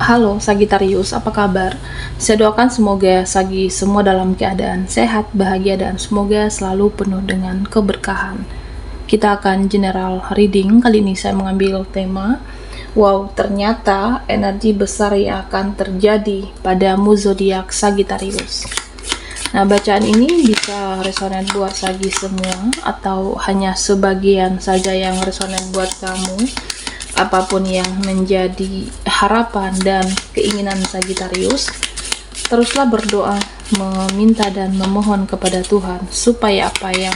Halo Sagitarius, apa kabar? Saya doakan semoga Sagi semua dalam keadaan sehat, bahagia, dan semoga selalu penuh dengan keberkahan. Kita akan general reading. Kali ini saya mengambil tema wow, ternyata energi besar yang akan terjadi padamu zodiak Sagitarius. Nah, bacaan ini bisa resonan buat Sagi semua atau hanya sebagian saja yang resonan buat kamu. Apapun yang menjadi harapan dan keinginan Sagitarius, teruslah berdoa, meminta dan memohon kepada Tuhan supaya apa yang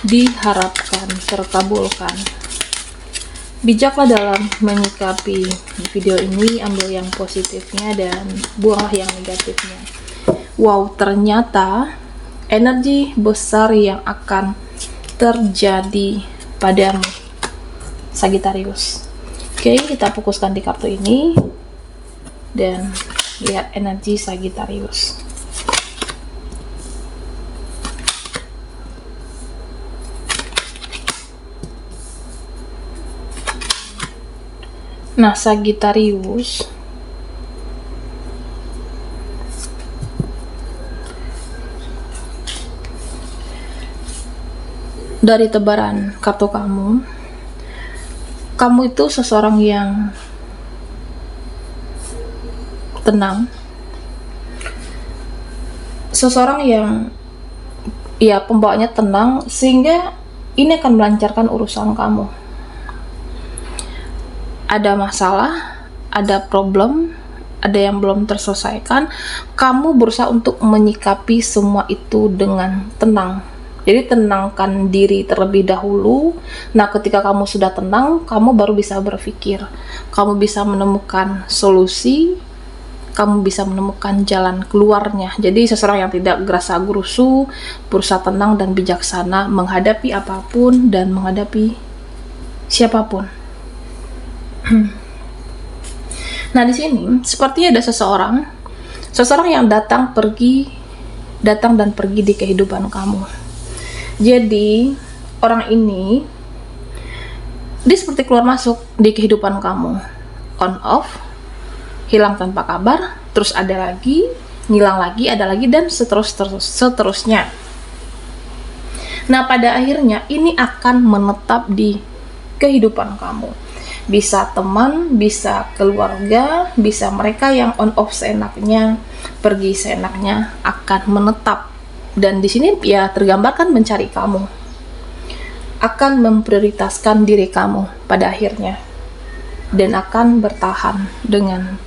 diharapkan terkabulkan. Bijaklah dalam menyikapi video ini, ambil yang positifnya dan buanglah yang negatifnya. Wow, ternyata energi besar yang akan terjadi padamu Sagitarius. Oke, kita fokuskan di kartu ini dan lihat energi Sagitarius. Nah, Sagitarius dari tebaran kartu kamu itu seseorang yang tenang, seseorang yang pembawaannya tenang, sehingga ini akan melancarkan urusan kamu. Ada masalah, ada problem, ada yang belum terselesaikan, kamu berusaha untuk menyikapi semua itu dengan tenang. Jadi tenangkan diri terlebih dahulu. Nah, ketika kamu sudah tenang, kamu baru bisa berpikir. Kamu bisa menemukan solusi, kamu bisa menemukan jalan keluarnya. Jadi seseorang yang tidak gerasa gerusu, berusaha tenang dan bijaksana menghadapi apapun dan menghadapi siapapun. Nah, di sini sepertinya ada seseorang yang datang dan pergi di kehidupan kamu. Jadi orang ini dia seperti keluar masuk di kehidupan kamu, on off, hilang tanpa kabar, terus ada lagi, hilang lagi, ada lagi, dan seterusnya. Nah, pada akhirnya ini akan menetap di kehidupan kamu. Bisa teman, bisa keluarga, bisa mereka yang on off seenaknya, pergi seenaknya, akan menetap. Dan di sini ya tergambarkan mencari kamu, akan memprioritaskan diri kamu pada akhirnya, dan akan bertahan dengan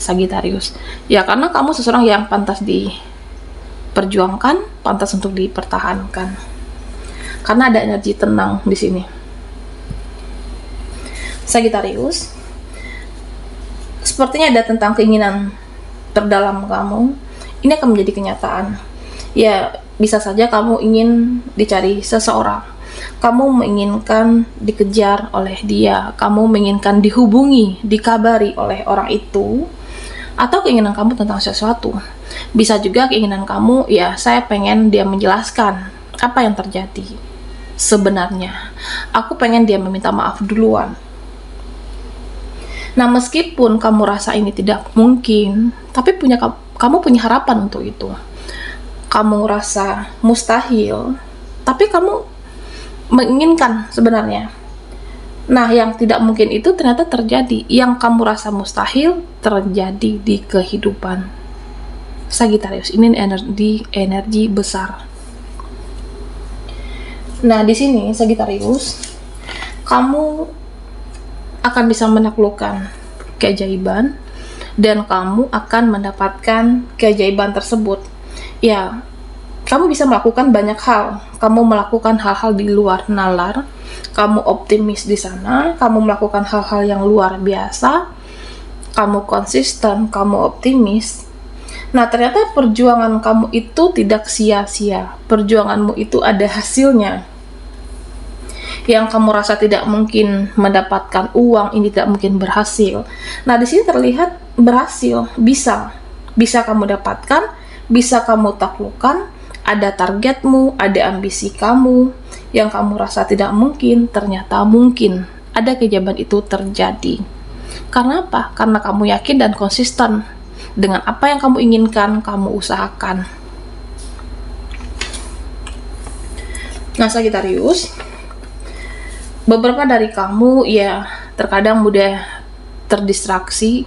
Sagitarius. Ya, karena kamu seseorang yang pantas diperjuangkan, pantas untuk dipertahankan, karena ada energi tenang di sini. Sagitarius, sepertinya ada tentang keinginan terdalam kamu. Ini akan menjadi kenyataan. Ya, bisa saja kamu ingin dicari seseorang, kamu menginginkan dikejar oleh dia, kamu menginginkan dihubungi, dikabari oleh orang itu, atau keinginan kamu tentang sesuatu. Bisa juga keinginan kamu, ya saya pengen dia menjelaskan apa yang terjadi sebenarnya, aku pengen dia meminta maaf duluan. Nah, meskipun kamu rasa ini tidak mungkin, tapi kamu punya harapan untuk itu. Kamu rasa mustahil, tapi kamu menginginkan sebenarnya. Nah, yang tidak mungkin itu ternyata terjadi. Yang kamu rasa mustahil terjadi di kehidupan Sagitarius. Ini energi besar. Nah, di sini Sagitarius, kamu akan bisa menaklukkan keajaiban, dan kamu akan mendapatkan keajaiban tersebut. Ya, kamu bisa melakukan banyak hal. Kamu melakukan hal-hal di luar nalar. Kamu optimis di sana. Kamu melakukan hal-hal yang luar biasa. Kamu konsisten. Kamu optimis. Nah, ternyata perjuangan kamu itu tidak sia-sia. Perjuanganmu itu ada hasilnya. Yang kamu rasa tidak mungkin mendapatkan uang, ini tidak mungkin berhasil. Nah, di sini terlihat berhasil. Bisa kamu dapatkan. Bisa kamu taklukkan, ada targetmu, ada ambisi kamu, yang kamu rasa tidak mungkin, ternyata mungkin. Ada keajaiban itu terjadi. Karena apa? Karena kamu yakin dan konsisten dengan apa yang kamu inginkan, kamu usahakan. Nah, Sagittarius, beberapa dari kamu ya terkadang mudah terdistraksi,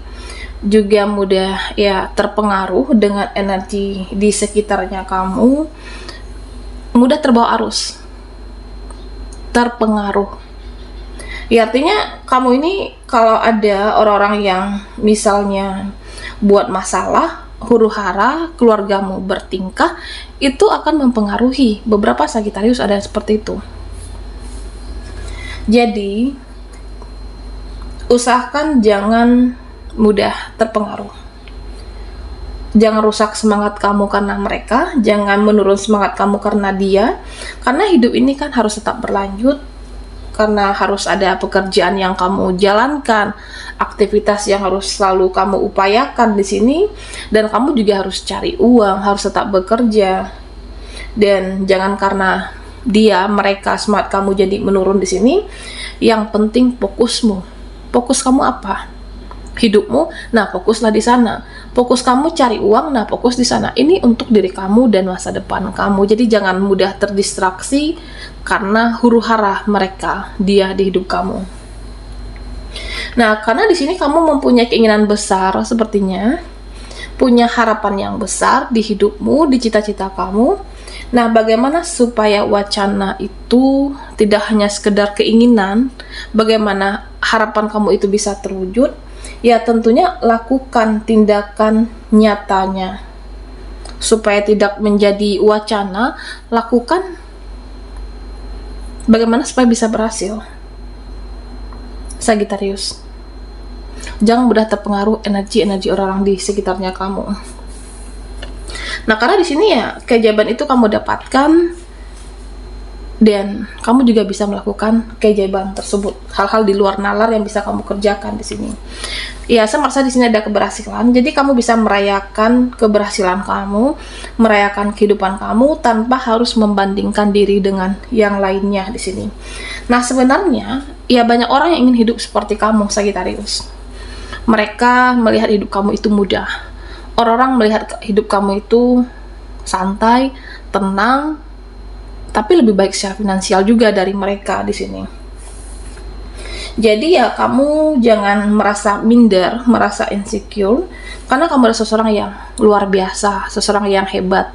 juga mudah ya terpengaruh dengan energi di sekitarnya kamu, mudah terbawa arus, terpengaruh. Ya artinya kamu ini kalau ada orang-orang yang misalnya buat masalah, huru-hara, keluargamu bertingkah, itu akan mempengaruhi. Beberapa Sagittarius ada yang seperti itu. Jadi usahakan jangan mudah terpengaruh. Jangan rusak semangat kamu karena mereka, jangan menurun semangat kamu karena dia, karena hidup ini kan harus tetap berlanjut, karena harus ada pekerjaan yang kamu jalankan, aktivitas yang harus selalu kamu upayakan di sini, dan kamu juga harus cari uang, harus tetap bekerja. Dan jangan karena dia, mereka, semangat kamu jadi menurun di sini. Yang penting fokusmu. Fokus kamu apa? Hidupmu, nah fokuslah di sana. Fokus kamu cari uang, nah fokus di sana. Ini untuk diri kamu dan masa depan kamu. Jadi jangan mudah terdistraksi karena huru-hara mereka, dia di hidup kamu. Nah, karena di sini kamu mempunyai keinginan besar sepertinya, punya harapan yang besar di hidupmu, di cita-cita kamu. Nah, bagaimana supaya wacana itu tidak hanya sekedar keinginan, bagaimana harapan kamu itu bisa terwujud? Ya tentunya lakukan tindakan nyatanya. Supaya tidak menjadi wacana, lakukan bagaimana supaya bisa berhasil. Sagittarius, jangan mudah terpengaruh energi-energi orang-orang di sekitarnya kamu. Nah, karena di sini ya keajaiban itu kamu dapatkan, dan kamu juga bisa melakukan keajaiban tersebut. Hal-hal di luar nalar yang bisa kamu kerjakan di sini. Ya, saya merasa di sini ada keberhasilan. Jadi kamu bisa merayakan keberhasilan kamu, merayakan kehidupan kamu tanpa harus membandingkan diri dengan yang lainnya di sini. Nah, sebenarnya ya banyak orang yang ingin hidup seperti kamu, Sagittarius. Mereka melihat hidup kamu itu mudah. Orang-orang melihat hidup kamu itu santai, tenang, tapi lebih baik secara finansial juga dari mereka di sini. Jadi ya kamu jangan merasa minder, merasa insecure, karena kamu adalah seseorang yang luar biasa, seseorang yang hebat.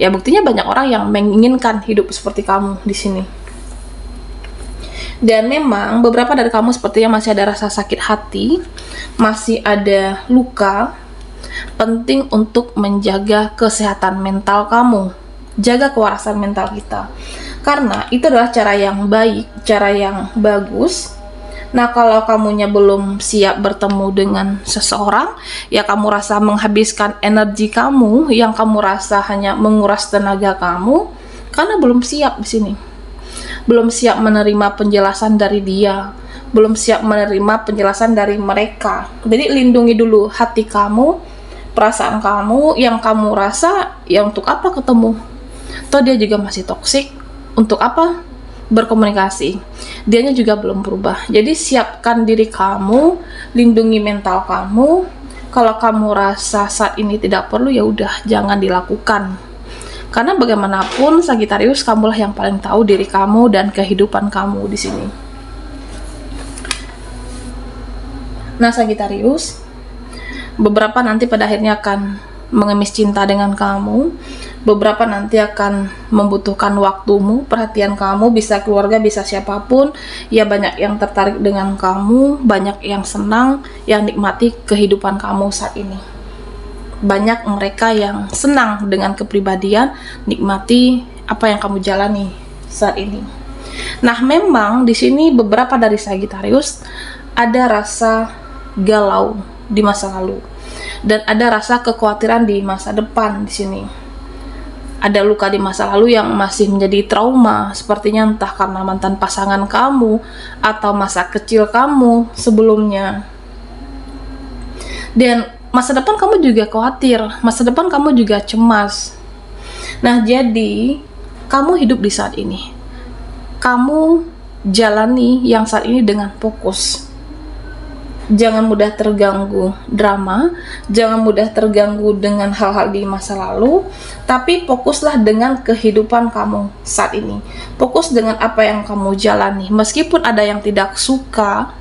Ya buktinya banyak orang yang menginginkan hidup seperti kamu di sini. Dan memang beberapa dari kamu sepertinya masih ada rasa sakit hati, masih ada luka. Penting untuk menjaga kesehatan mental kamu, jaga kewarasan mental kita, karena itu adalah cara yang baik, cara yang bagus. Nah, kalau kamunya belum siap bertemu dengan seseorang, ya kamu rasa menghabiskan energi kamu, yang kamu rasa hanya menguras tenaga kamu, karena belum siap di sini. Belum siap menerima penjelasan dari dia, belum siap menerima penjelasan dari mereka. Jadi lindungi dulu hati kamu, perasaan kamu, yang kamu rasa ya untuk apa ketemu? Toh dia juga masih toksik, untuk apa berkomunikasi? Dianya juga belum berubah. Jadi siapkan diri kamu, lindungi mental kamu. Kalau kamu rasa saat ini tidak perlu, ya udah jangan dilakukan. Karena bagaimanapun Sagittarius, kamulah yang paling tahu diri kamu dan kehidupan kamu di sini. Nah, Sagittarius, beberapa nanti pada akhirnya akan mengemis cinta dengan kamu, beberapa nanti akan membutuhkan waktumu, perhatian kamu, bisa keluarga, bisa siapapun. Ya banyak yang tertarik dengan kamu, banyak yang senang, yang nikmati kehidupan kamu saat ini. Banyak mereka yang senang dengan kepribadian, nikmati apa yang kamu jalani saat ini. Nah, memang di sini beberapa dari Sagittarius ada rasa galau di masa lalu, dan ada rasa kekhawatiran di masa depan di sini. Ada luka di masa lalu yang masih menjadi trauma, sepertinya entah karena mantan pasangan kamu atau masa kecil kamu sebelumnya. Dan masa depan kamu juga khawatir, masa depan kamu juga cemas. Nah, jadi kamu hidup di saat ini, kamu jalani yang saat ini dengan fokus. Jangan mudah terganggu drama, jangan mudah terganggu dengan hal-hal di masa lalu, tapi fokuslah dengan kehidupan kamu saat ini. Fokus dengan apa yang kamu jalani. Meskipun ada yang tidak suka,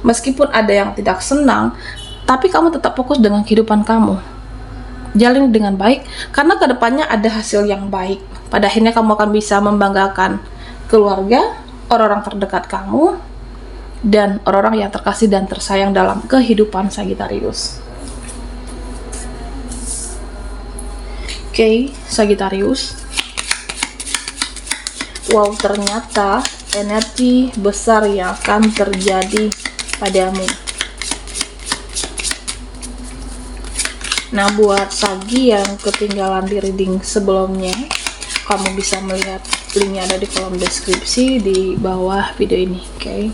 meskipun ada yang tidak senang, tapi kamu tetap fokus dengan kehidupan kamu. Jalani dengan baik, karena kedepannya ada hasil yang baik. Pada akhirnya kamu akan bisa membanggakan keluarga, orang-orang terdekat kamu, dan orang-orang yang terkasih dan tersayang dalam kehidupan Sagittarius. Oke, Sagittarius. Wow, ternyata energi besar yang akan terjadi padamu. Nah, buat Sagi yang ketinggalan di reading sebelumnya, kamu bisa melihat linknya ada di kolom deskripsi di bawah video ini. Oke.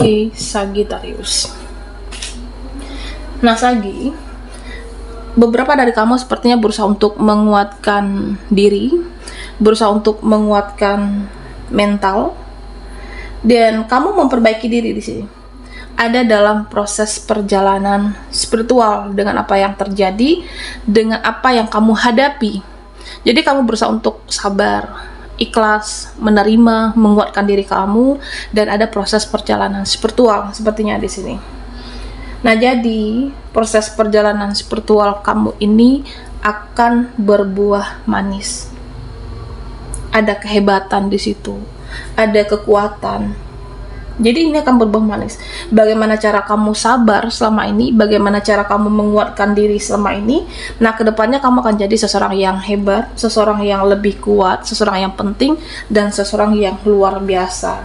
Oke, Sagittarius. Nah, Sagi, beberapa dari kamu sepertinya berusaha untuk menguatkan diri, berusaha untuk menguatkan mental, dan kamu memperbaiki diri di sini. Ada dalam proses perjalanan spiritual dengan apa yang terjadi, dengan apa yang kamu hadapi. Jadi kamu berusaha untuk sabar, ikhlas, menerima, menguatkan diri kamu, dan ada proses perjalanan spiritual sepertinya di sini. Nah, jadi proses perjalanan spiritual kamu ini akan berbuah manis. Ada kehebatan di situ, ada kekuatan. Jadi ini akan berbuah manis. Bagaimana cara kamu sabar selama ini, bagaimana cara kamu menguatkan diri selama ini. Nah, kedepannya kamu akan jadi seseorang yang hebat, seseorang yang lebih kuat, seseorang yang penting, dan seseorang yang luar biasa.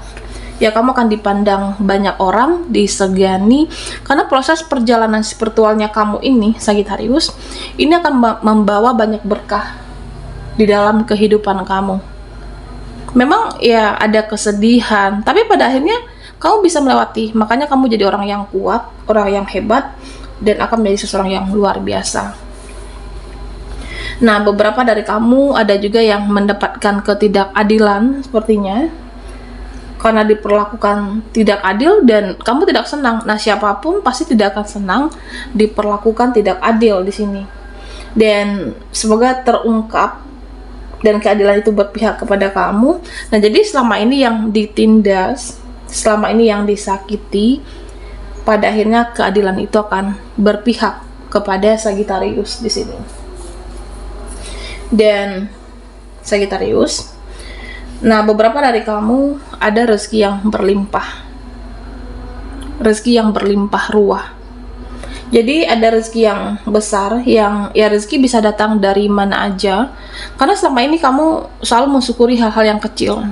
Ya, kamu akan dipandang banyak orang, disegani, karena proses perjalanan spiritualnya kamu ini, Sagittarius, ini akan membawa banyak berkah di dalam kehidupan kamu. Memang ya ada kesedihan, tapi pada akhirnya kamu bisa melewati. Makanya kamu jadi orang yang kuat, orang yang hebat, dan akan menjadi seseorang yang luar biasa. Nah, beberapa dari kamu ada juga yang mendapatkan ketidakadilan sepertinya, karena diperlakukan tidak adil dan kamu tidak senang. Nah, siapapun pasti tidak akan senang diperlakukan tidak adil di sini. Dan semoga terungkap dan keadilan itu berpihak kepada kamu. Nah, jadi selama ini yang ditindas, selama ini yang disakiti, pada akhirnya keadilan itu akan berpihak kepada Sagittarius di sini. Dan Sagittarius, nah, beberapa dari kamu ada rezeki yang berlimpah, rezeki yang berlimpah ruah. Jadi ada rezeki yang besar, yang ya rezeki bisa datang dari mana aja, karena selama ini kamu selalu mensyukuri hal-hal yang kecil.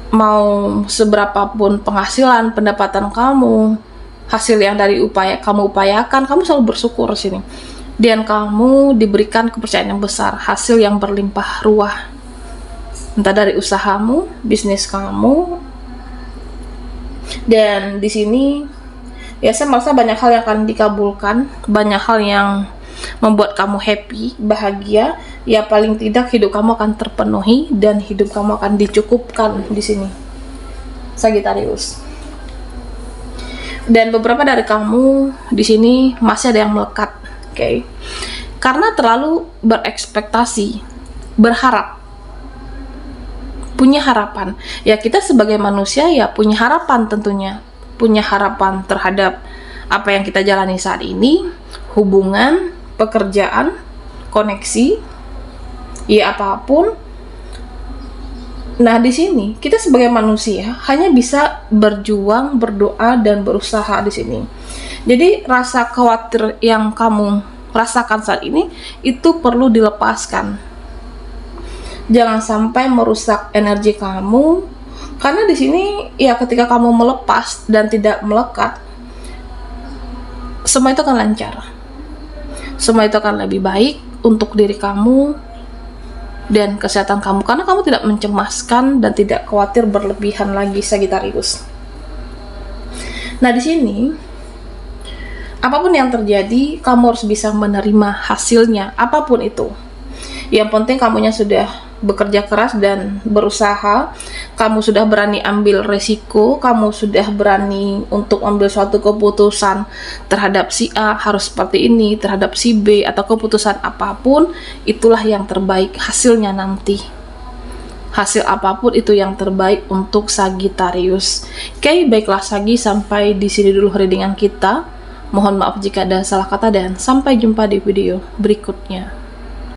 Mau seberapapun penghasilan, pendapatan kamu, hasil yang dari upaya kamu upayakan, kamu selalu bersyukur sini. Dan kamu diberikan kepercayaan yang besar, hasil yang berlimpah ruah. Entah dari usahamu, bisnis kamu. Dan di sini ya saya merasa banyak hal yang akan dikabulkan, banyak hal yang membuat kamu happy, bahagia. Ya paling tidak hidup kamu akan terpenuhi dan hidup kamu akan dicukupkan di sini, Sagittarius. Dan beberapa dari kamu di sini masih ada yang melekat, oke? Karena terlalu berekspektasi, berharap, punya harapan. Ya kita sebagai manusia ya punya harapan tentunya, punya harapan terhadap apa yang kita jalani saat ini, hubungan, pekerjaan, koneksi, ya apapun. Nah, di sini kita sebagai manusia hanya bisa berjuang, berdoa, dan berusaha di sini. Jadi rasa khawatir yang kamu rasakan saat ini itu perlu dilepaskan. Jangan sampai merusak energi kamu, karena di sini ya ketika kamu melepas dan tidak melekat, semua itu akan lancar. Semua itu akan lebih baik untuk diri kamu dan kesehatan kamu, karena kamu tidak mencemaskan dan tidak khawatir berlebihan lagi, Sagittarius. Nah, di sini Apapun yang terjadi, kamu harus bisa menerima hasilnya, apapun itu. Yang penting kamunya sudah bekerja keras dan berusaha, kamu sudah berani ambil resiko, kamu sudah berani untuk ambil suatu keputusan terhadap si A harus seperti ini, terhadap si B, atau keputusan apapun, itulah yang terbaik hasilnya nanti. Hasil apapun itu yang terbaik untuk Sagittarius. Oke, baiklah Sagi, sampai di sini dulu readingan kita. Mohon maaf jika ada salah kata dan sampai jumpa di video berikutnya.